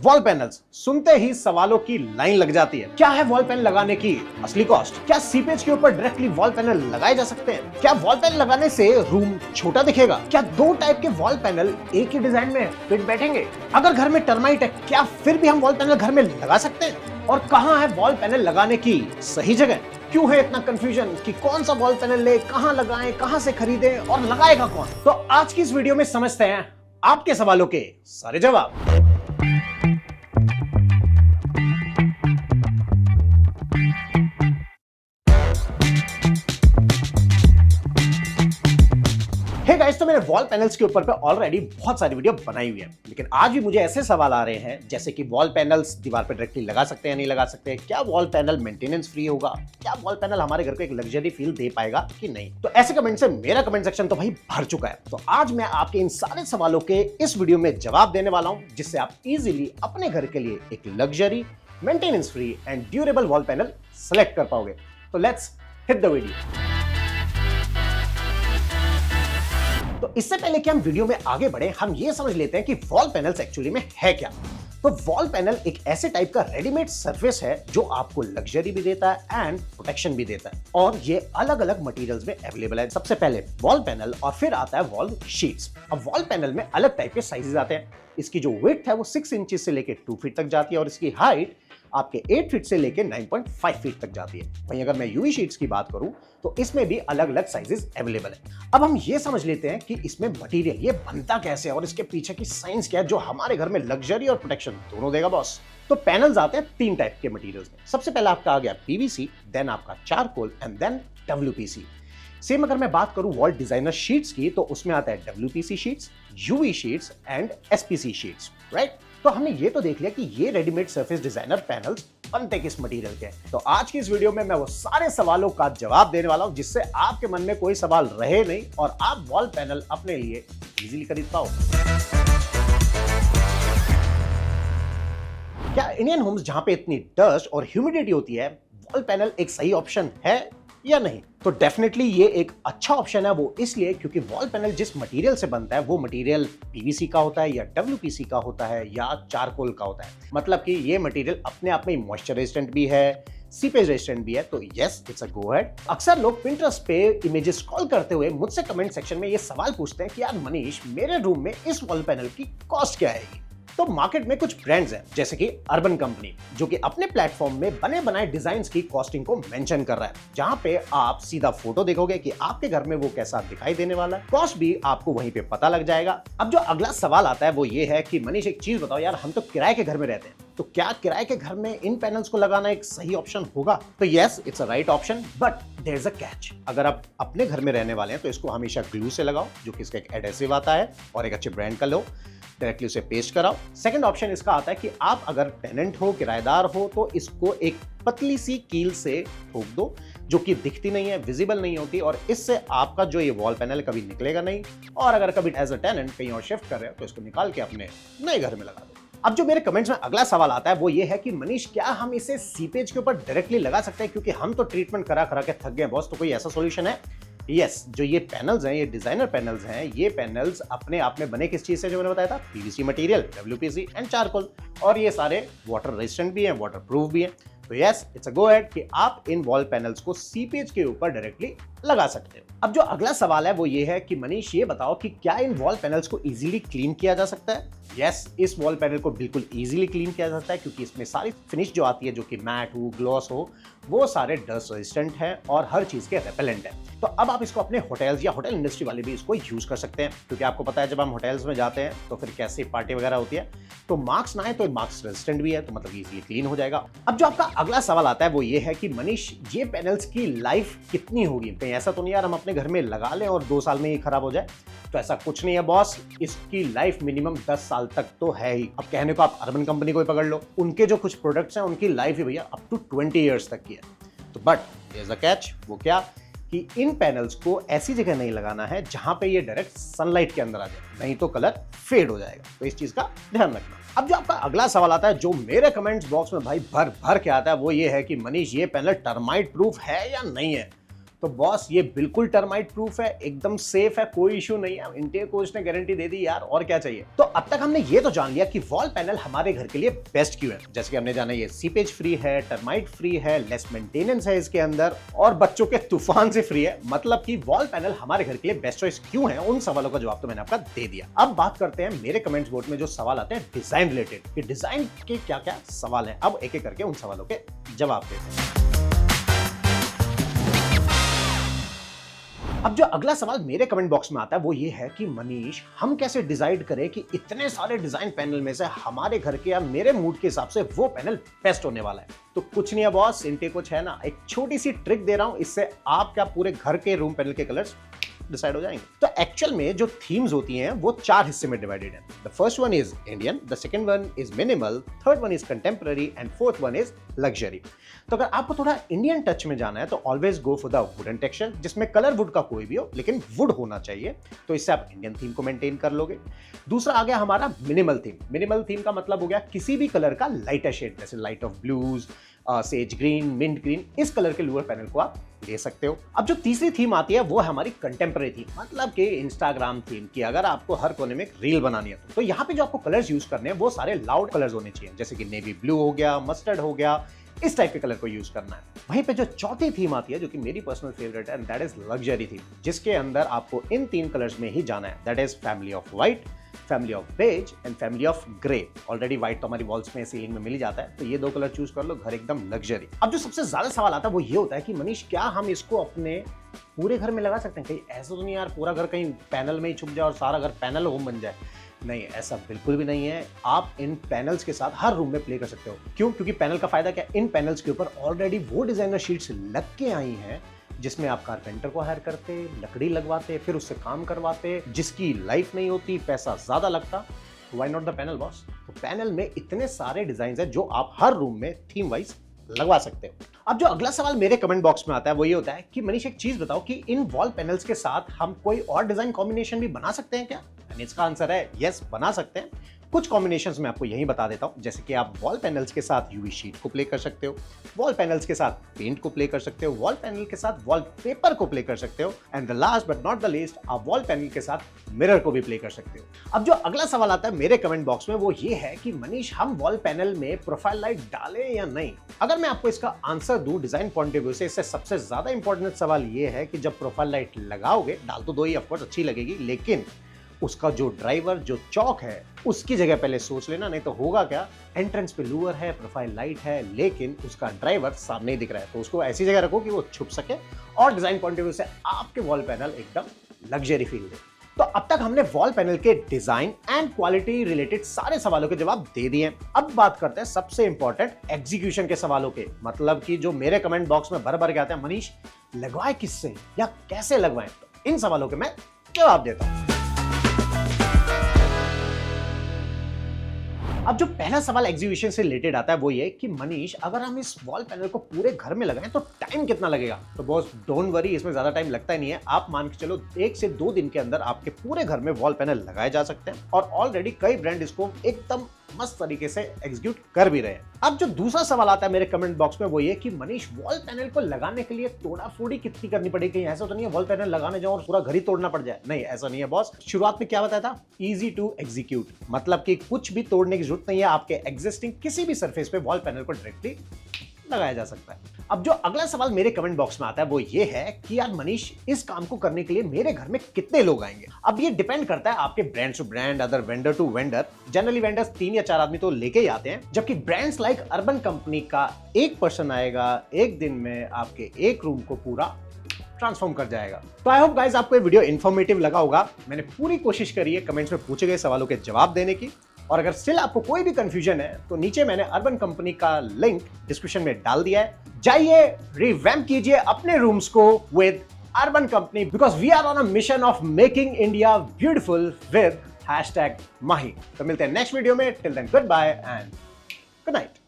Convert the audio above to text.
Wall panels सुनते ही सवालों की लाइन लग जाती है। क्या है वॉल पैनल लगाने की असली कॉस्ट? क्या सीपेज के ऊपर डायरेक्टली वॉल पैनल लगाए जा सकते हैं? क्या वॉल पैनल लगाने से रूम छोटा दिखेगा? क्या दो टाइप के वॉल पैनल एक ही डिजाइन में फिट बैठेंगे? अगर घर में टर्माइट है, क्या फिर भी हम वॉल पैनल घर में लगा सकते हैं? और कहाँ है वॉल पैनल लगाने की सही जगह? क्यों है इतना कंफ्यूजन कि कौन सा वॉल पैनल ले, कहां लगाएं, कहां से खरीदें और लगाएगा कौन? तो आज की इस वीडियो में समझते हैं आपके सवालों के सारे जवाब। हे गाइस, तो मैंने वॉल पैनल्स के ऊपर पे ऑलरेडी बहुत सारी वीडियो बनाई हुई है, लेकिन आज भी मुझे ऐसे सवाल आ रहे हैं जैसे कि वॉल पैनल्स दीवार पे डायरेक्टली लगा सकते हैं या नहीं लगा सकते, क्या वॉल पैनल मेंटेनेंस फ्री होगा, क्या वॉल पैनल हमारे घर को एक लग्जरी फील दे पाएगा कि नहीं। तो ऐसे कमेंट से मेरा कमेंट सेक्शन तो भाई भर चुका है। तो आज मैं आपके इन सारे सवालों के इस वीडियो में जवाब देने वाला हूं, जिससे आप इजीली अपने घर के लिए एक luxury, maintenance free and durable wall panel select कर पाओगे। तो लेट्स हिट द वीडियो। तो इससे पहले कि हम वीडियो में आगे बढ़े, हम ये समझ लेते हैं कि वॉल पैनल्स एक्चुअली में है क्या। तो वॉल पैनल एक ऐसे टाइप का रेडीमेड सरफेस है जो आपको लग्जरी भी देता है एंड प्रोटेक्शन भी देता है, और ये अलग अलग मटेरियल्स में अवेलेबल है। सबसे पहले वॉल पैनल और फिर आता है वॉल शीट्स। अब वॉल पैनल में अलग टाइप के साइजेस आते हैं। इसकी जो विड्थ है वो 6 इंच से लेके 2 फीट तक जाती है और इसकी हाइट आपके 8 फीट से लेके 9.5 फीट तक जाती है। वहीं अगर मैं यूवी शीट्स की बात करूं तो इसमें भी अलग अलग साइजेस अवेलेबल है। अब हम ये समझ लेते हैं कि इसमें मटेरियल ये बनता कैसे है और इसके पीछे की साइंस क्या है जो हमारे घर में लग्जरी और प्रोटेक्शन दोनों देगा बॉस। तो पैनल्स आते हैं 3 टाइप के मटेरियल्स में। सबसे पहले आपका आ गया पीवीसी, देन आपका charcoal and then WPC. Same अगर मैं बात करूं वॉल डिजाइनर शीट्स की तो उसमें आता है WPC sheets, UV sheets and SPC sheets, right. तो हमने ये तो देख लिया कि ये रेडीमेड सरफेस डिजाइनर पैनल्स बनते किस मटेरियल के। तो आज की इस वीडियो में मैं वो सारे सवालों का जवाब देने वाला हूं जिससे आपके मन में कोई सवाल रहे नहीं और आप वॉल पैनल अपने लिए इजीली खरीद पाओ। क्या इंडियन होम्स जहां पे इतनी डस्ट और ह्यूमिडिटी होती है, वॉल पैनल एक सही ऑप्शन है या नहीं? तो डेफिनेटली ये एक अच्छा ऑप्शन है। वो इसलिए क्योंकि वॉल पैनल जिस मटेरियल से बनता है वो मटेरियल पीवीसी का होता है या डब्ल्यूपीसी का होता है या चारकोल का होता है। मतलब कि ये मटेरियल अपने आप में मॉइस्चर रेजिस्टेंट भी है, सीपेज रेजिस्टेंट भी है। तो yes, it's a go ahead. अक्सर लोग पिंटरेस्ट पे इमेजेस स्क्रॉल करते हुए मुझसे कमेंट सेक्शन में ये सवाल पूछते हैं कि यार मनीष, मेरे रूम में इस वॉल पैनल की कॉस्ट क्या आएगी? तो मार्केट में कुछ ब्रांड्स हैं जैसे कि अर्बन कंपनी, जो कि अपने प्लेटफॉर्म में बने बनाए डिजाइन्स की कॉस्टिंग को मेंशन कर रहा है, जहां पे आप सीधा फोटो देखोगे कि आपके घर में वो कैसा दिखाई देने वाला है, कॉस्ट भी आपको वहीं पे पता लग जाएगा। अब जो अगला सवाल आता है वो ये है कि मनीष एक चीज बताओ यार, हम तो किराए के घर में रहते हैं, तो क्या किराए के घर में इन पैनल्स को लगाना एक सही ऑप्शन होगा? तो yes, it's a right option, but there is a catch. अगर आप अपने घर में रहने वाले हैं तो इसको हमेशा ग्लू से लगाओ, जो कि इसका एक एडेसिव आता है, और एक अच्छे ब्रांड का लो, डायरेक्टली उसे पेस्ट कराओ। सेकंड ऑप्शन इसका आता है कि आप अगर टेनेंट हो, किराएदार हो, तो इसको एक पतली सी कील से ठोक दो, जो कि दिखती नहीं है, विजिबल नहीं होती, और इससे आपका जो ये वॉल पैनल कभी निकलेगा नहीं। और अगर कभी एज अ टेनेंट कहीं और शिफ्ट कर रहे हो तो इसको निकाल के अपने नए घर में लगा दो। अब जो मेरे कमेंट्स में अगला सवाल आता है वो ये है कि मनीष, क्या हम इसे सीपेज के ऊपर डायरेक्टली लगा सकते हैं? क्योंकि हम तो ट्रीटमेंट करा करा के थक गए बॉस। तो कोई ऐसा सॉल्यूशन है? यस, जो ये पैनल्स हैं, ये डिजाइनर पैनल्स हैं, ये पैनल्स अपने आप में बने किस चीज से, जो मैंने बताया था, PVC material, WPC and charcoal, और ये सारे वाटर रेजिस्टेंट भी हैं, वाटर प्रूफ भी हैं। तो yes, it's a go ahead कि आप इन वॉल पैनल्स को सीपेज के ऊपर डायरेक्टली लगा सकते हो। अब जो अगला सवाल है वो ये है कि मनीष, ये बताओ कि क्या इन वॉल पैनल्स को इजीली क्लीन किया जा सकता है? यस, इस वॉल पैनल को बिल्कुल इजीली क्लीन किया जा सकता है, क्योंकि इसमें सारी फिनिश जो आती है, जो कि मैट हो, ग्लॉस हो, वो सारे डस्ट रेजिस्टेंट हैं और हर चीज के रेपेलेंट है। तो अब आप इसको अपने होटल्स या होटल इंडस्ट्री वाले भी इसको यूज कर सकते हैं, क्योंकि आपको पता है जब हम होटल्स में जाते हैं तो फिर कैसे पार्टी वगैरह होती है, तो मार्क्स ना आए तो मार्क्स रेजिस्टेंट भी है, तो मतलब इजीली क्लीन हो जाएगा। अब जो आपका अगला सवाल आता है वो ये है कि मनीष, ये पैनल्स की लाइफ कितनी होगी? कहीं ऐसा तो नहीं यार हम अपने घर में लगा लें और 2 साल में ही खराब हो जाए? तो ऐसा कुछ नहीं है बॉस, इसकी लाइफ मिनिमम 10 साल तक तो है ही। अब कहने को आप अर्बन कंपनी को ही पकड़ लो, उनके जो कुछ प्रोडक्ट्स हैं उनकी लाइफ ही भैया अप टू 20 ईयर्स तक की है। तो but there is a catch. वो क्या कि इन पैनल्स को ऐसी जगह नहीं लगाना है जहां पे ये डायरेक्ट सनलाइट के अंदर आ जाए, नहीं तो कलर फेड हो जाएगा। तो इस चीज का ध्यान रखना। अब जो आपका अगला सवाल आता है, जो मेरे कमेंट्स बॉक्स में भाई भर भर के आता है, वो ये है कि मनीष, ये पैनल टर्माइट प्रूफ है या नहीं है? तो बॉस ये बिल्कुल टर्माइट प्रूफ है, एकदम सेफ है, कोई इशू नहीं है। इंटेक कोच ने गारंटी दे दी यार, और क्या चाहिए। तो अब तक हमने ये तो जान लिया कि वॉल पैनल हमारे घर के लिए बेस्ट क्यों है। जैसे कि हमने जाना ये सीपेज फ्री है, टर्माइट फ्री है, लेस मेंटेनेंस है इसके अंदर, और बच्चों के तूफान से फ्री है। मतलब कि वॉल पैनल हमारे घर के लिए बेस्ट चॉइस क्यों है, उन सवालों का जवाब तो मैंने आपका दे दिया। अब बात करते हैं मेरे कमेंट्स बोर्ड में जो सवाल आते हैं डिजाइन रिलेटेड, कि डिजाइन के क्या क्या सवाल हैं। अब एक एक करके उन सवालों के जवाब देते हैं। अब जो अगला सवाल मेरे कमेंट बॉक्स में आता है वो ये है कि मनीष, हम कैसे डिसाइड करें कि इतने सारे डिजाइन पैनल में से हमारे घर के या मेरे मूड के हिसाब से वो पैनल बेस्ट होने वाला है। तो कुछ नहीं है बॉस, इंटेक कुछ है ना, एक छोटी सी ट्रिक दे रहा हूं, इससे आपका पूरे घर के रूम पैनल के कलर्स डिसाइड हो जाएंगे। तो एक्चुअल में जो थीम्स होती हैं वो 4 हिस्से में डिवाइडेड है। The first one is Indian, the second one is minimal, third one is contemporary and fourth one is luxury. तो अगर आपको थोड़ा इंडियन टच में जाना है तो always go for the wooden texture, जिसमें कलर वुड का कोई भी हो लेकिन वुड होना चाहिए, तो इससे आप इंडियन थीम को मेंटेन कर लोगे। दूसरा आ गया हमारा मिनिमल थीम। मिनिमल थीम का मतलब हो गया किसी भी कलर का लाइटर शेड, जैसे light of blues, sage green, mint green, इस कलर के लूअर पैनल को आप ले सकते हो। अब जो तीसरी थीम आती है वो है हमारी कंटेम्पररी थीम, मतलब कि इंस्टाग्राम थीम की अगर आपको हर कोने में एक रील बनानी है तो यहाँ पे जो आपको कलर्स यूज करने हैं वो सारे लाउड कलर्स होने चाहिए, जैसे कि नेवी ब्लू हो गया, मस्टर्ड हो गया, इस टाइप के कलर को यूज करना है। वहीं पे जो चौथी थीम आती है जो कि मेरी पर्सनल फेवरेट है, दैट इज लग्जरी थीम, जिसके अंदर आपको इन 3 कलर्स में ही जाना है, that is family of white, family of beige and family of grey. Already white तो हमारी वॉल्स में, सीलिंग में मिल ही जाता है, तो ये 2 कलर चूज कर लो, घर एकदम लग्जरी। अब जो सबसे ज्यादा सवाल आता है वो ये होता है कि मनीष, क्या हम इसको अपने पूरे घर में लगा सकते हैं? कहीं ऐसा तो नहीं यार पूरा घर कहीं पैनल में ही छुप जाए और सारा घर पैनल होम बन जाए? नहीं, ऐसा बिल्कुल भी नहीं है। आप इन पैनल्स के साथ हर रूम में प्ले कर सकते हो। क्यों? क्योंकि पैनल का फायदा क्या, इन पैनल्स के ऊपर ऑलरेडी वो डिजाइनर शीट्स लग के आई हैं जिसमें आप कारपेंटर को हायर करते, लकड़ी लगवाते, फिर उससे काम करवाते, जिसकी लाइफ नहीं होती, पैसा ज्यादा लगता। Why not the panel boss? तो पैनल में इतने सारे डिजाइन हैं जो आप हर रूम में थीम वाइज लगवा सकते हो। अब जो अगला सवाल मेरे कमेंट बॉक्स में आता है वो ये होता है कि मनीष, एक चीज बताओ कि इन वॉल पैनल्स के साथ हम कोई और डिजाइन कॉम्बिनेशन भी बना सकते हैं क्या? इसका आंसर है यस, बना सकते हैं। कुछ कॉम्बिनेशंस मैं आपको यही बता देता हूं, जैसे कि आप वॉल पैनल्स के साथ यूवी शीट को प्ले कर सकते हो, वॉल पैनल्स के साथ पेंट को प्ले कर सकते हो, वॉल पैनल के साथ वॉल पेपर को प्ले कर सकते हो, and the last but not the least, आप वॉल पैनल के साथ मिरर को भी प्ले कर सकते हो। अब जो अगला सवाल आता है मेरे कमेंट बॉक्स में वो ये है कि मनीष, हम वॉल पैनल में प्रोफाइल लाइट डालें या नहीं? अगर मैं आपको इसका आंसर दूं डिजाइन पॉइंट ऑफ व्यू से, इससे सबसे ज्यादा इंपॉर्टेंट सवाल ये है कि जब प्रोफाइल लाइट लगाओगे, डाल तो दो ही, ऑफकोर्स अच्छी लगेगी, लेकिन उसका जो ड्राइवर, जो चौक है, उसकी जगह पहले सोच लेना, नहीं तो होगा क्या, एंट्रेंस पे लूअर है, प्रोफाइल लाइट है, लेकिन उसका ड्राइवर सामने ही दिख रहा है। तो उसको ऐसी जगह रखो कि वो छुप सके और डिजाइन पॉइंट ऑफ व्यू से आपके वॉल पैनल एकदम लग्जरी फील दे। तो अब तक हमने वॉल पैनल के डिजाइन एंड क्वालिटी रिलेटेड सारे सवालों के जवाब दे दिए। अब बात करते हैं सबसे इंपॉर्टेंट एग्जीक्यूशन के सवालों के, मतलब कि जो मेरे कमेंट बॉक्स में भर भर के आते हैं, मनीष लगवाए किससे या कैसे लगवाएं? तो इन सवालों के मैं जवाब देता हूं। अब जो पहला सवाल एग्जीक्यूशन से रिलेटेड आता है वो ये कि मनीष, अगर हम इस वॉल पैनल को पूरे घर में लगाएं तो टाइम कितना लगेगा? तो बॉस डोंट वरी, इसमें ज्यादा टाइम लगता ही नहीं है। आप मान के चलो 1 से 2 दिन के अंदर आपके पूरे घर में वॉल पैनल लगाए जा सकते हैं, और ऑलरेडी कई ब्रांड इसको एकदम मस्त तरीके से एग्जीक्यूट कर भी रहे हैं। अब जो दूसरा सवाल आता है मेरे कमेंट बॉक्स में वो ये कि मनीष, वॉल पैनल को लगाने के लिए तोड़ा फोड़ी कितनी करनी पड़ेगी? कहीं ऐसा तो नहीं है वॉल पैनल लगाने जाओ और पूरा घर ही तोड़ना पड़ जाए? नहीं, ऐसा नहीं है बॉस। शुरुआत में क्या बताया था? इजी टू एग्जीक्यूट, मतलब कि कुछ भी तोड़ने की जरूरत नहीं है, आपके एग्जिस्टिंग किसी भी सरफेस पे वॉल पैनल को डायरेक्टली लगाया जा सकता है। अब जो अगला सवाल मेरे कमेंट बॉक्स में आता है वो ये है कि यार मनीष, इस काम को करने के लिए मेरे घर में कितने लोग आएंगे? अब ये डिपेंड करता है आपके brand to brand, other vendor to vendor. Generally vendors 3 या 4 आदमी तो लेके ही आते हैं, जबकि ब्रांड्स लाइक अर्बन कंपनी का 1 पर्सन आएगा, 1 दिन में आपके 1 रूम को पूरा ट्रांसफॉर्म कर जाएगा। तो आई होप गाइस आपको ये वीडियो इन्फॉर्मेटिव लगा होगा। मैंने पूरी कोशिश करी है कमेंट्स में पूछे गए सवालों के जवाब देने की, और अगर स्टिल आपको कोई भी कंफ्यूजन है तो नीचे मैंने अर्बन कंपनी का लिंक डिस्क्रिप्शन में डाल दिया है, जाइए रिवैम्प कीजिए अपने रूम्स को with Urban Company, because we are on a mission of making India beautiful with #Mahi। तो मिलते हैं नेक्स्ट वीडियो में, till then good bye and good night.